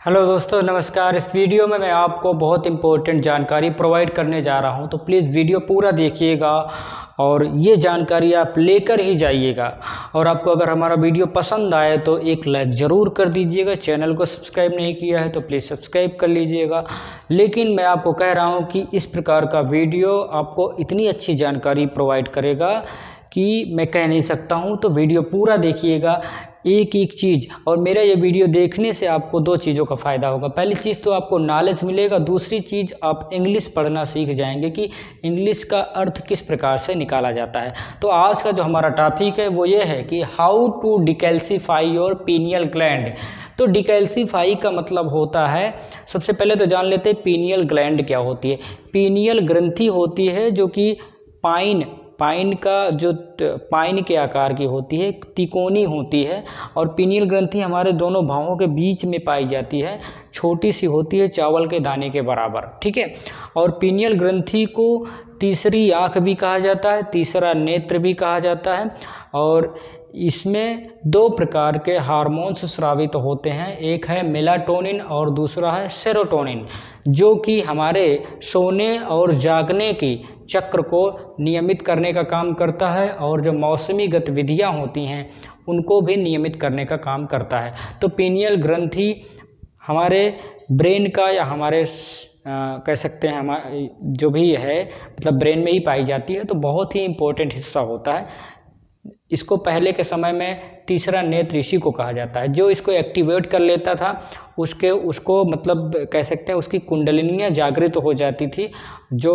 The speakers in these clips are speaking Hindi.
हेलो दोस्तों, नमस्कार। इस वीडियो में मैं आपको बहुत इम्पोर्टेंट जानकारी प्रोवाइड करने जा रहा हूं, तो प्लीज़ वीडियो पूरा देखिएगा और ये जानकारी आप लेकर ही जाइएगा। और आपको अगर हमारा वीडियो पसंद आए तो एक लाइक ज़रूर कर दीजिएगा। चैनल को सब्सक्राइब नहीं किया है तो प्लीज़ सब्सक्राइब कर लीजिएगा। लेकिन मैं आपको कह रहा हूँ कि इस प्रकार का वीडियो आपको इतनी अच्छी जानकारी प्रोवाइड करेगा कि मैं कह नहीं सकता हूँ। तो वीडियो पूरा देखिएगा, एक एक चीज़। और मेरा ये वीडियो देखने से आपको दो चीज़ों का फ़ायदा होगा। पहली चीज़ तो आपको नॉलेज मिलेगा, दूसरी चीज़ आप इंग्लिश पढ़ना सीख जाएंगे कि इंग्लिश का अर्थ किस प्रकार से निकाला जाता है। तो आज का जो हमारा टॉपिक है वो ये है कि how to decalcify your pineal gland. तो डिकैल्सीफाई का मतलब होता है, सबसे पहले तो जान लेते हैं पीनियल ग्लैंड क्या होती है। पीनियल ग्रंथि होती है जो कि पाइन का जो पाइन के आकार की होती है, तिकोनी होती है। और पीनियल ग्रंथि हमारे दोनों भौहों के बीच में पाई जाती है, छोटी सी होती है, चावल के दाने के बराबर। ठीक है। और पीनियल ग्रंथि को तीसरी आँख भी कहा जाता है, तीसरा नेत्र भी कहा जाता है। और इसमें दो प्रकार के हार्मोन्स स्रावित होते हैं, एक है मेलाटोनिन और दूसरा है सेरोटोनिन, जो कि हमारे सोने और जागने की चक्र को नियमित करने का काम करता है और जो मौसमी गतिविधियां होती हैं उनको भी नियमित करने का काम करता है। तो पीनियल ग्रंथि हमारे ब्रेन का या हमारे कह सकते हैं हमारे जो भी है मतलब ब्रेन में ही पाई जाती है, तो बहुत ही इम्पोर्टेंट हिस्सा होता है। इसको पहले के समय में तीसरा नेत्र ऋषि को कहा जाता है। जो इसको एक्टिवेट कर लेता था उसको मतलब कह सकते हैं उसकी कुंडलिनियाँ जागृत हो जाती थी। जो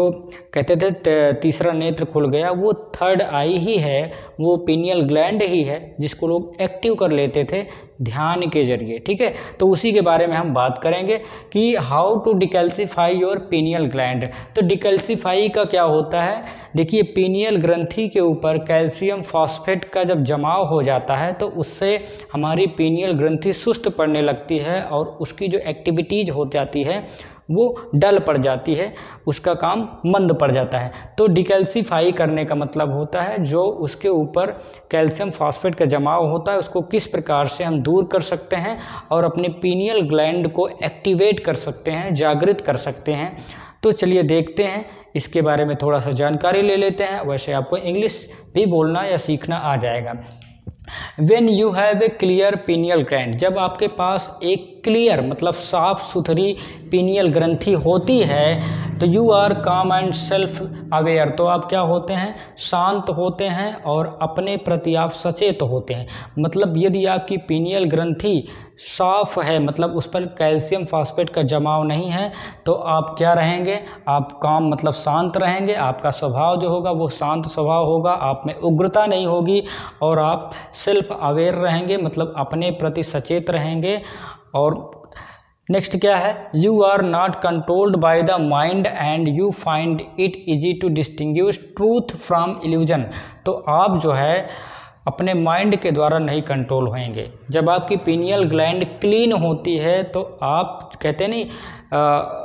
कहते थे तीसरा नेत्र खुल गया, वो थर्ड आई ही है, वो पीनियल ग्लैंड ही है जिसको लोग एक्टिव कर लेते थे ध्यान के जरिए। ठीक है। तो उसी के बारे में हम बात करेंगे कि how to decalcify your pineal gland. तो डिकैल्सीफाई का क्या होता है, देखिए पीनियल ग्रंथि के ऊपर कैल्शियम फॉस्फेट का जब जमाव हो जाता है तो उससे हमारी पीनियल ग्रंथि सुस्त पड़ने लगती है और उसकी जो एक्टिविटीज़ हो जाती है वो डल पड़ जाती है, उसका काम मंद पड़ जाता है। तो डिकैल्सीफाई करने का मतलब होता है जो उसके ऊपर कैल्शियम फॉस्फेट का जमाव होता है उसको किस प्रकार से हम दूर कर सकते हैं और अपने पीनियल ग्लैंड को एक्टिवेट कर सकते हैं, जागृत कर सकते हैं। तो चलिए देखते हैं, इसके बारे में थोड़ा सा जानकारी ले लेते हैं। वैसे आपको इंग्लिश भी बोलना या सीखना आ जाएगा। When you have a clear pineal gland, जब आपके पास एक क्लियर मतलब साफ सुथरी पीनियल ग्रंथि होती है तो यू आर काम एंड सेल्फ अवेयर। तो आप क्या होते हैं, शांत होते हैं और अपने प्रति आप सचेत होते हैं। मतलब यदि आपकी पीनियल ग्रंथि साफ है, मतलब उस पर कैल्शियम फॉस्फेट का जमाव नहीं है, तो आप क्या रहेंगे, आप काम मतलब शांत रहेंगे। आपका स्वभाव जो होगा वो शांत स्वभाव होगा, आप में उग्रता नहीं होगी और आप सेल्फ अवेयर रहेंगे, मतलब अपने प्रति सचेत रहेंगे। और नेक्स्ट क्या है, you are not controlled by the mind and you find it easy to distinguish truth from illusion. तो आप जो है अपने माइंड के द्वारा नहीं कंट्रोल होंगे। जब आपकी पीनियल ग्लैंड क्लीन होती है तो आप कहते नहीं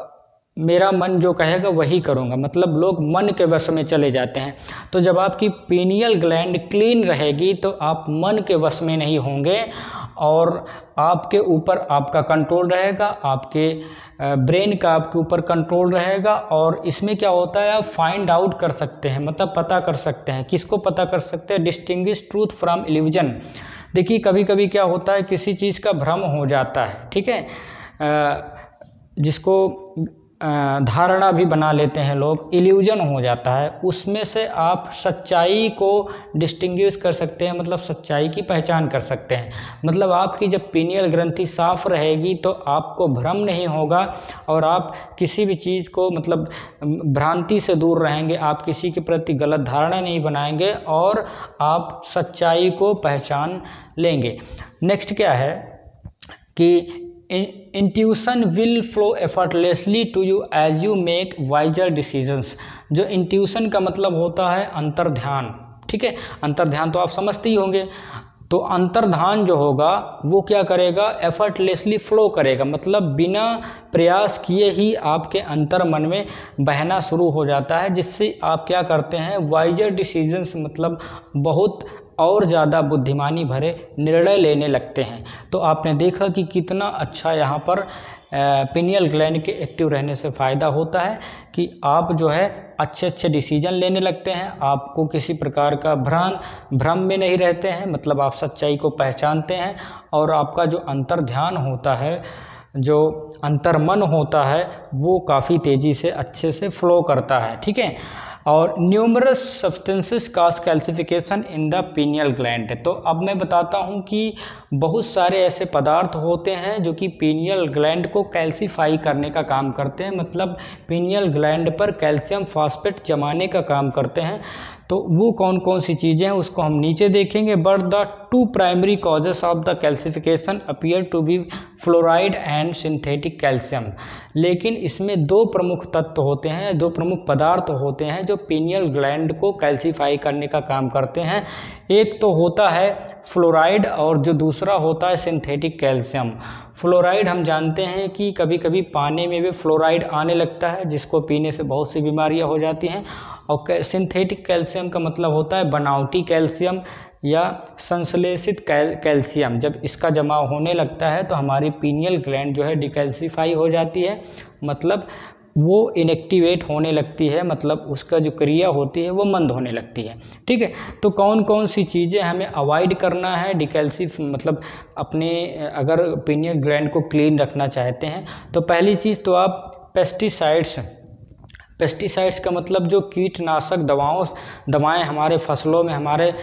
मेरा मन जो कहेगा वही करूँगा, मतलब लोग मन के वश में चले जाते हैं। तो जब आपकी पीनियल ग्लैंड क्लीन रहेगी तो आप मन के वश में नहीं होंगे और आपके ऊपर आपका कंट्रोल रहेगा, आपके ब्रेन का आपके ऊपर कंट्रोल रहेगा। और इसमें क्या होता है, आप फाइंड आउट कर सकते हैं, मतलब पता कर सकते हैं। किसको पता कर सकते हैं, डिस्टिंग्विश ट्रूथ फ्रॉम इल्यूजन। देखिए कभी कभी क्या होता है, किसी चीज़ का भ्रम हो जाता है, ठीक है, जिसको धारणा भी बना लेते हैं लोग, इल्यूजन हो जाता है। उसमें से आप सच्चाई को डिस्टिंग्विश कर सकते हैं, मतलब सच्चाई की पहचान कर सकते हैं। मतलब आपकी जब पीनियल ग्रंथि साफ रहेगी तो आपको भ्रम नहीं होगा और आप किसी भी चीज़ को मतलब भ्रांति से दूर रहेंगे, आप किसी के प्रति गलत धारणा नहीं बनाएंगे और आप सच्चाई को पहचान लेंगे। नेक्स्ट क्या है कि intuition will flow effortlessly to you as you make wiser decisions. जो इंट्यूशन का मतलब होता है अंतर्ध्यान, ठीक है, अंतर्ध्यान तो आप समझते ही होंगे। तो अंतर्ध्यान जो होगा वो क्या करेगा, एफर्टलेसली फ्लो करेगा, मतलब बिना प्रयास किए ही आपके अंतर मन में बहना शुरू हो जाता है, जिससे आप क्या करते हैं, वाइजर डिसीजंस मतलब बहुत और ज़्यादा बुद्धिमानी भरे निर्णय लेने लगते हैं। तो आपने देखा कि कितना अच्छा यहाँ पर पिनियल ग्लैंड के एक्टिव रहने से फ़ायदा होता है कि आप जो है अच्छे डिसीजन लेने लगते हैं, आपको किसी प्रकार का भ्रम में नहीं रहते हैं, मतलब आप सच्चाई को पहचानते हैं और आपका जो अंतर ध्यान होता है, जो अंतर्मन होता है, वो काफ़ी तेज़ी से अच्छे से फ्लो करता है। ठीक है। और numerous substances cause calcification in the pineal gland. तो अब मैं बताता हूँ कि बहुत सारे ऐसे पदार्थ होते हैं जो कि पीनियल ग्लैंड को कैल्सीफाई करने का काम करते हैं, मतलब पीनियल ग्लैंड पर कैल्शियम फॉस्फेट जमाने का काम करते हैं। तो वो कौन कौन सी चीज़ें हैं उसको हम नीचे देखेंगे। But the two primary causes of the calcification appear to be fluoride and synthetic calcium. लेकिन इसमें दो प्रमुख तत्व होते हैं, दो प्रमुख पदार्थ होते हैं जो पीनियल ग्लैंड को कैल्सीफाई करने का काम करते हैं। एक तो होता है फ्लोराइड और जो दूसरा होता है सिंथेटिक कैल्शियम। फ्लोराइड हम जानते हैं कि कभी कभी पानी में भी फ्लोराइड आने लगता है, जिसको पीने से बहुत सी बीमारियां हो जाती हैं। और सिंथेटिक कैल्शियम का मतलब होता है बनावटी कैल्शियम या संश्लेषित कैल्शियम। जब इसका जमाव होने लगता है तो हमारी पीनियल ग्लैंड जो है डिकैल्सीफाई हो जाती है, मतलब वो इनएक्टिवेट होने लगती है, मतलब उसका जो क्रिया होती है वो मंद होने लगती है। ठीक है। तो कौन कौन सी चीज़ें हमें अवॉइड करना है मतलब अपने अगर पीनियल ग्लैंड को क्लीन रखना चाहते हैं तो पहली चीज़ तो आप पेस्टिसाइड्स का मतलब जो कीटनाशक दवाएं हमारे फसलों में, हमारे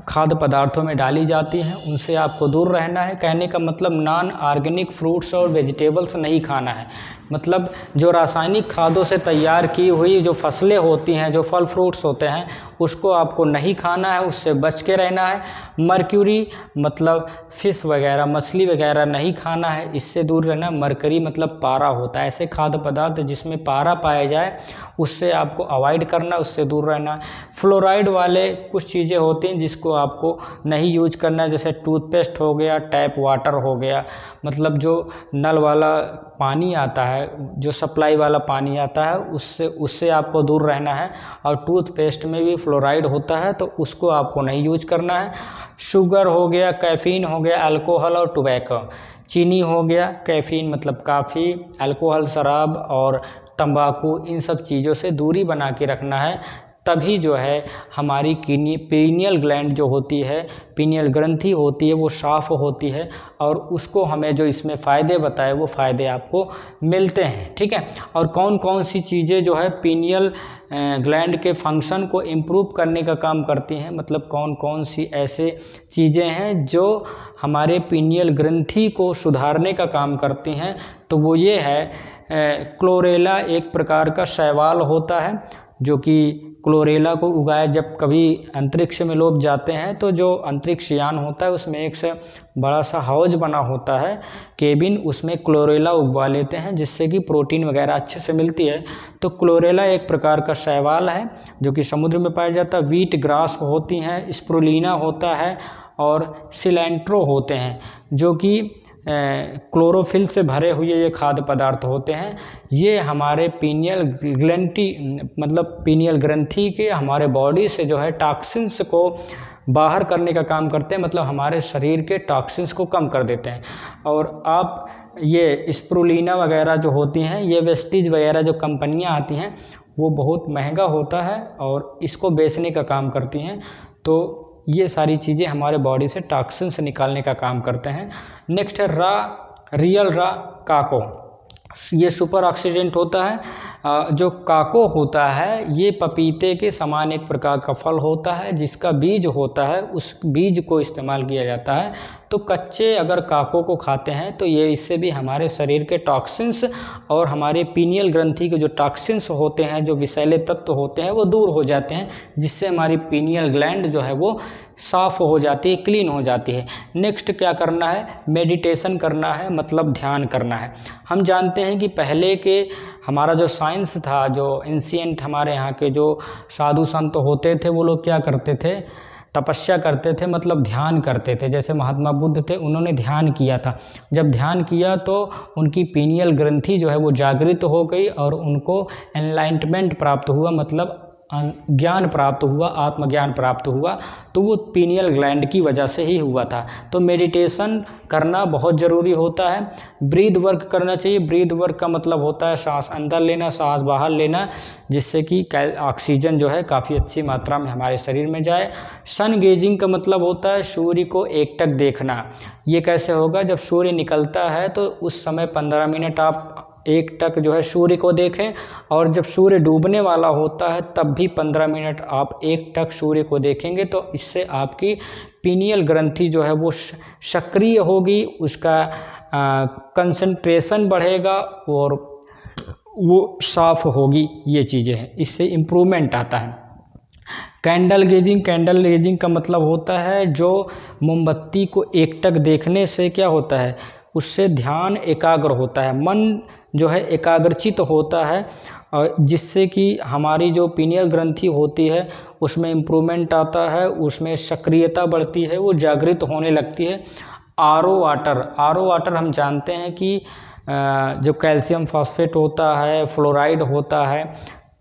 खाद्य पदार्थों में डाली जाती हैं, उनसे आपको दूर रहना है। कहने का मतलब नॉन ऑर्गेनिक फ्रूट्स और वेजिटेबल्स नहीं खाना है, मतलब जो रासायनिक खादों से तैयार की हुई जो फसलें होती हैं, जो फल फ्रूट्स होते हैं, उसको आपको नहीं खाना है, उससे बच के रहना है। मर्क्यूरी मतलब फिश वगैरह, मछली वगैरह नहीं खाना है, इससे दूर रहना। मरकरी मतलब पारा होता है, ऐसे खाद्य पदार्थ जिसमें पारा पाया जाए उससे आपको अवॉइड करना, उससे दूर रहना। फ्लोराइड वाले कुछ चीज़ें होती हैं जिसको आपको नहीं यूज करना है, जैसे टूथपेस्ट हो गया, टैप वाटर हो गया, मतलब जो नल वाला पानी आता है, जो सप्लाई वाला पानी आता है, उससे आपको दूर रहना है। और टूथपेस्ट में भी फ्लोराइड होता है तो उसको आपको नहीं यूज करना है। शुगर हो गया, कैफ़ीन हो गया, अल्कोहल और टोबैको। चीनी हो गया, कैफ़ीन मतलब काफ़ी, अल्कोहल शराब और तंबाकू, इन सब चीज़ों से दूरी बना के रखना है। तभी जो है हमारी पीनियल ग्लैंड जो होती है, पीनियल ग्रंथि होती है, वो साफ़ होती है और उसको हमें जो इसमें फ़ायदे बताए वो फ़ायदे आपको मिलते हैं। ठीक है। और कौन कौन सी चीज़ें जो है पीनियल ग्लैंड के फंक्शन को इम्प्रूव करने का काम करती हैं, मतलब कौन कौन सी ऐसे चीज़ें हैं जो हमारे पीनियल ग्रंथि को सुधारने का काम करती हैं। तो वो ये है, क्लोरेला एक प्रकार का शैवाल होता है, जो कि क्लोरेला को उगाया जब कभी अंतरिक्ष में लोग जाते हैं तो जो अंतरिक्ष यान होता है उसमें एक से बड़ा सा हाउस बना होता है, केबिन, उसमें क्लोरेला उगवा लेते हैं जिससे कि प्रोटीन वगैरह अच्छे से मिलती है। तो क्लोरेला एक प्रकार का शैवाल है जो कि समुद्र में पाया जाता है। व्हीट ग्रास होती हैं, स्प्रुलिना होता है और सिलेंट्रो होते हैं, जो कि क्लोरोफिल से भरे हुए ये खाद्य पदार्थ होते हैं। ये हमारे पीनियल ग्रंथि के हमारे बॉडी से जो है टॉक्सिन्स को बाहर करने का काम करते हैं, मतलब हमारे शरीर के टॉक्सिन्स को कम कर देते हैं। और आप ये स्प्रुलिना वगैरह जो होती हैं, ये वेस्टीज वगैरह जो कंपनियां आती हैं, वो बहुत महंगा होता है और इसको बेचने का काम करती हैं। तो ये सारी चीज़ें हमारे बॉडी से टॉक्सिन से निकालने का काम करते हैं। नेक्स्ट है रियल काको। ये सुपर ऑक्सीडेंट होता है। जो काको होता है ये पपीते के समान एक प्रकार का फल होता है, जिसका बीज होता है, उस बीज को इस्तेमाल किया जाता है। तो कच्चे अगर काको को खाते हैं तो ये इससे भी हमारे शरीर के टॉक्सिन्स और हमारे पीनियल ग्रंथि के जो टॉक्सिन्स होते हैं, जो विषैले तत्व होते हैं, वो दूर हो जाते हैं, जिससे हमारी पीनियल ग्लैंड जो है वो साफ़ हो जाती है, क्लीन हो जाती है। नेक्स्ट क्या करना है, मेडिटेशन करना है, मतलब ध्यान करना है। हम जानते हैं कि पहले के हमारा जो साइंस था, जो एंशिएंट हमारे यहाँ के जो साधु संत होते थे, वो लोग क्या करते थे, तपस्या करते थे, मतलब ध्यान करते थे। जैसे महात्मा बुद्ध थे, उन्होंने ध्यान किया था। जब ध्यान किया तो उनकी पीनियल ग्रंथि जो है वो जागृत हो गई और उनको एनलाइटमेंट प्राप्त हुआ, मतलब ज्ञान प्राप्त हुआ, आत्मज्ञान प्राप्त हुआ, तो वो पीनियल ग्लैंड की वजह से ही हुआ था। तो मेडिटेशन करना बहुत ज़रूरी होता है। ब्रीथ वर्क करना चाहिए। ब्रीथ वर्क का मतलब होता है सांस अंदर लेना, सांस बाहर लेना, जिससे कि ऑक्सीजन जो है काफ़ी अच्छी मात्रा में हमारे शरीर में जाए। सन गेजिंग का मतलब होता है सूर्य को एकटक देखना। ये कैसे होगा? जब सूर्य निकलता है तो उस समय 15 मिनट आप एकटक जो है सूर्य को देखें, और जब सूर्य डूबने वाला होता है तब भी 15 मिनट आप एकटक सूर्य को देखेंगे, तो इससे आपकी पीनियल ग्रंथि जो है वो सक्रिय होगी, उसका कंसंट्रेशन बढ़ेगा और वो साफ होगी। ये चीज़ें हैं, इससे इम्प्रूवमेंट आता है। कैंडल गेजिंग, कैंडल गेजिंग का मतलब होता है जो मोमबत्ती को एकटक देखने से क्या होता है, उससे ध्यान एकाग्र होता है, मन जो है एकाग्रचित होता है, और जिससे कि हमारी जो पीनियल ग्रंथि होती है उसमें इम्प्रूवमेंट आता है, उसमें सक्रियता बढ़ती है, वो जागृत होने लगती है। आरओ वाटर हम जानते हैं कि जो कैल्शियम फॉस्फेट होता है, फ्लोराइड होता है,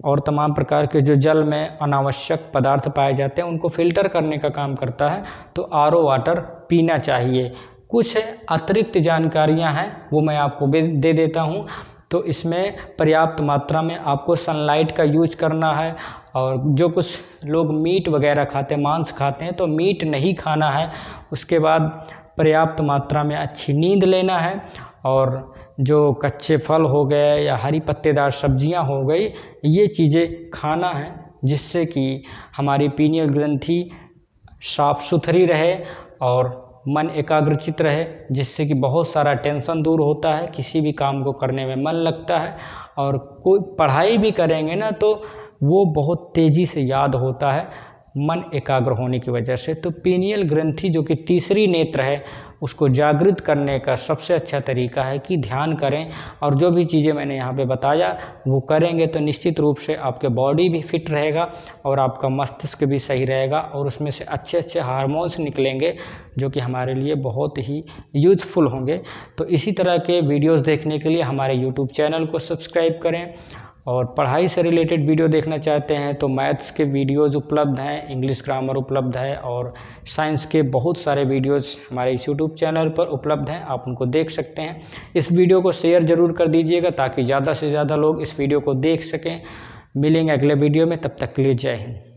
और तमाम प्रकार के जो जल में अनावश्यक पदार्थ पाए जाते हैं उनको फिल्टर करने का काम करता है। तो आरओ वाटर पीना चाहिए। कुछ अतिरिक्त जानकारियां हैं वो मैं आपको दे देता हूं। तो इसमें पर्याप्त मात्रा में आपको सनलाइट का यूज करना है, और जो कुछ लोग मीट वगैरह खाते हैं, मांस खाते हैं, तो मीट नहीं खाना है। उसके बाद पर्याप्त मात्रा में अच्छी नींद लेना है, और जो कच्चे फल हो गए या हरी पत्तेदार सब्जियां हो गई, ये चीज़ें खाना है, जिससे कि हमारी पीनियल ग्रंथि साफ सुथरी रहे और मन एकाग्रचित रहे, जिससे कि बहुत सारा टेंशन दूर होता है, किसी भी काम को करने में मन लगता है, और कोई पढ़ाई भी करेंगे ना तो वो बहुत तेज़ी से याद होता है, मन एकाग्र होने की वजह से। तो पीनियल ग्रंथि जो कि तीसरी नेत्र है, उसको जागृत करने का सबसे अच्छा तरीका है कि ध्यान करें, और जो भी चीज़ें मैंने यहाँ पे बताया वो करेंगे तो निश्चित रूप से आपके बॉडी भी फिट रहेगा और आपका मस्तिष्क भी सही रहेगा, और उसमें से अच्छे अच्छे हार्मोन्स निकलेंगे जो कि हमारे लिए बहुत ही यूज़फुल होंगे। तो इसी तरह के वीडियोज़ देखने के लिए हमारे यूट्यूब चैनल को सब्सक्राइब करें, और पढ़ाई से रिलेटेड वीडियो देखना चाहते हैं तो मैथ्स के वीडियोज़ उपलब्ध हैं, इंग्लिश ग्रामर उपलब्ध है, और साइंस के बहुत सारे वीडियोज़ हमारे यूट्यूब चैनल पर उपलब्ध हैं, आप उनको देख सकते हैं। इस वीडियो को शेयर ज़रूर कर दीजिएगा ताकि ज़्यादा से ज़्यादा लोग इस वीडियो को देख सकें। मिलेंगे अगले वीडियो में, तब तक के लिए जय हिंद।